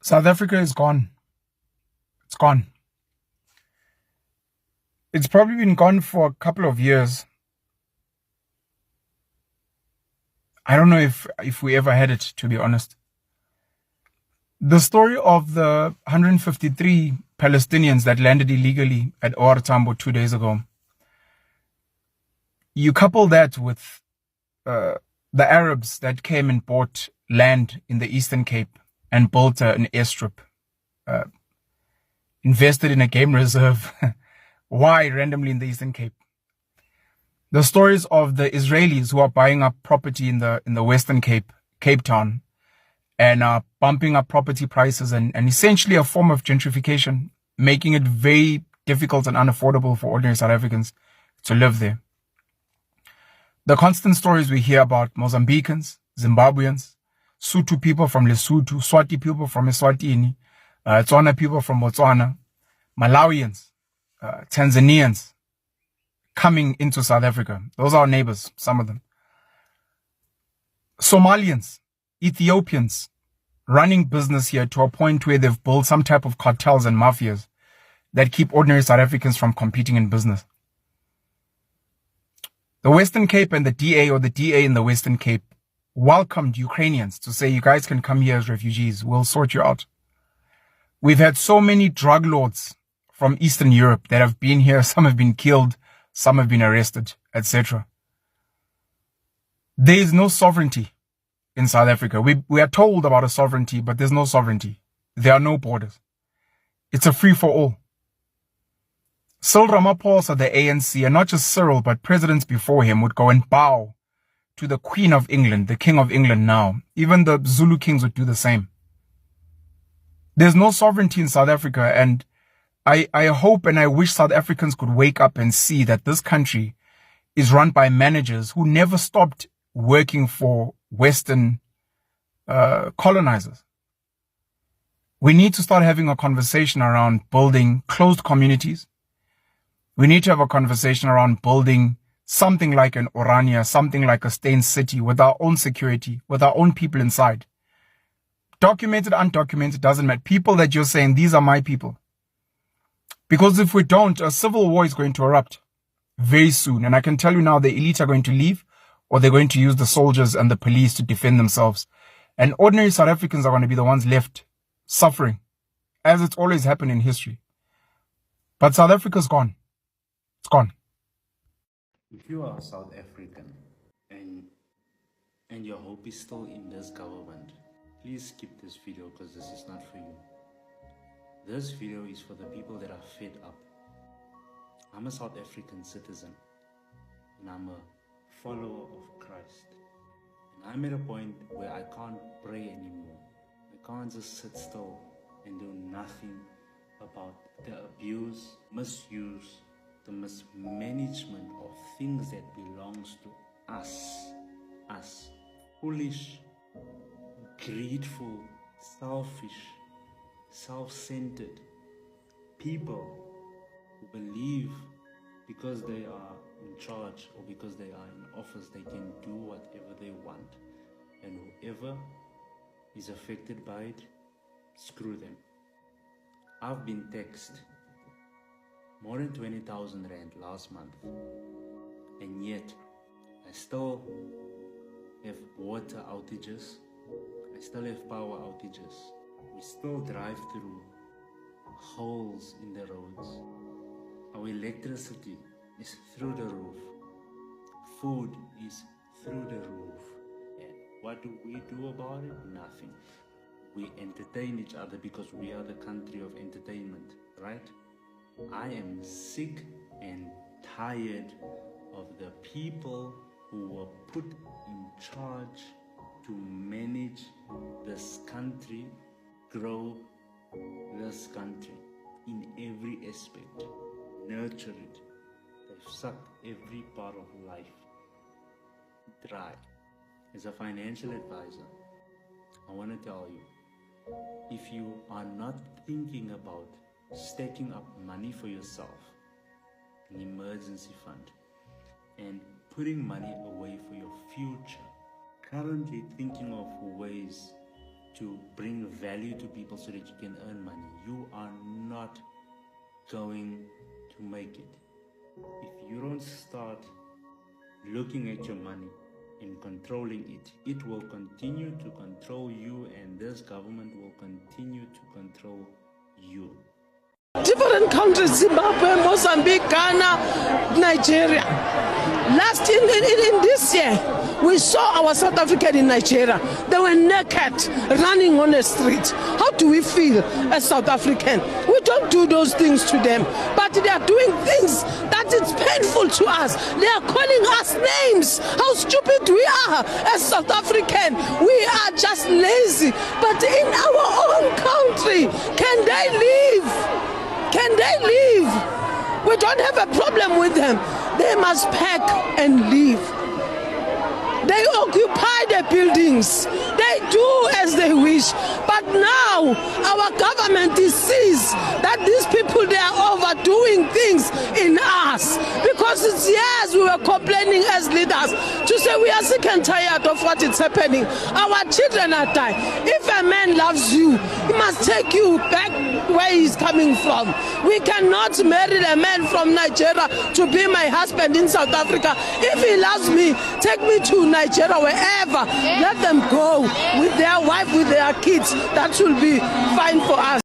South Africa is gone. It's gone. It's probably been gone for a couple of years. I don't know if we ever had it, to be honest. The story of the 153 Palestinians that landed illegally at OR Tambo 2 days ago, you couple that with the Arabs that came and bought land in the Eastern Cape and built an airstrip, invested in a game reserve. Why randomly in the Eastern Cape? The stories of the Israelis who are buying up property in the Western Cape, Cape Town, and are bumping up property prices and essentially a form of gentrification, making it very difficult and unaffordable for ordinary South Africans to live there. The constant stories we hear about Mozambicans, Zimbabweans, Sotho people from Lesotho, Swati people from Eswatini, Tswana people from Botswana, Malawians, Tanzanians coming into South Africa. Those are our neighbors, some of them. Somalians, Ethiopians running business here to a point where they've built some type of cartels and mafias that keep ordinary South Africans from competing in business. The Western Cape and the DA, or the DA in the Western Cape, welcomed Ukrainians to say, you guys can come here as refugees. We'll sort you out. We've had so many drug lords from Eastern Europe that have been here. Some have been killed, some have been arrested, etc. There is no sovereignty in South Africa. We are told about a sovereignty, but there's no sovereignty. There are no borders. It's a free-for-all. Cyril Ramaphosa, the ANC, and not just Cyril, but presidents before him would go and bow to the Queen of England, the King of England now. Even the Zulu kings would do the same. There's no sovereignty in South Africa, and I hope and I wish South Africans could wake up and see that this country is run by managers who never stopped working for Western colonizers. We need to start having a conversation around building closed communities. We need to have a conversation around building something like an Orania, something like a Stain City with our own security, with our own people inside. Documented, undocumented, doesn't matter. People that you're saying, these are my people. Because if we don't, a civil war is going to erupt very soon. And I can tell you now, the elite are going to leave, or they're going to use the soldiers and the police to defend themselves. And ordinary South Africans are going to be the ones left suffering, as it's always happened in history. But South Africa's gone. It's gone. If you are South African and your hope is still in this government, please skip this video because this is not for you. This video is for the people that are fed up. I'm a South African citizen and I'm a follower of Christ. And I'm at a point where I can't pray anymore. I can't just sit still and do nothing about the abuse, misuse, the mismanagement of things that belongs to us. Us. Foolish, greedful, selfish, self-centered people who believe because they are in charge or because they are in office they can do whatever they want, and whoever is affected by it, screw them. I've been taxed more than 20,000 rand last month, and yet I still have water outages, I still have power outages. We still drive through holes in the roads. Our electricity is through the roof. Food is through the roof. And what do we do about it? Nothing. We entertain each other because we are the country of entertainment, right? I am sick and tired of the people who were put in charge to manage this country, grow this country in every aspect, nurture it. They've sucked every part of life dry. As a financial advisor, I want to tell you, if you are not thinking about stacking up money for yourself, an emergency fund, and putting money away for your future, currently thinking of ways to bring value to people so that you can earn money. You are not going to make it. If you don't start looking at your money and controlling it, it will continue to control you, and this government will continue to control you. Different countries, Zimbabwe, Mozambique, Ghana, Nigeria. Last in this year, we saw our South African in Nigeria. They were naked, running on the street. How do we feel as South African? We don't do those things to them, but they are doing things that is painful to us. They are calling us names. How stupid we are as South African. We are just lazy. But in our own country, can they live? Can they leave? We don't have a problem with them. They must pack and leave. They occupy the buildings. They do as they wish. But now our government sees that these people, they are overdoing things in us. Because it's years we were complaining as leaders to say we are sick and tired of what is happening. Our children are dying. If a man loves you, he must take you back where he's coming from. We cannot marry a man from Nigeria to be my husband in South Africa. If he loves me, take me to Nigeria, wherever. Let them go with their wife, with their kids. That will be fine for us.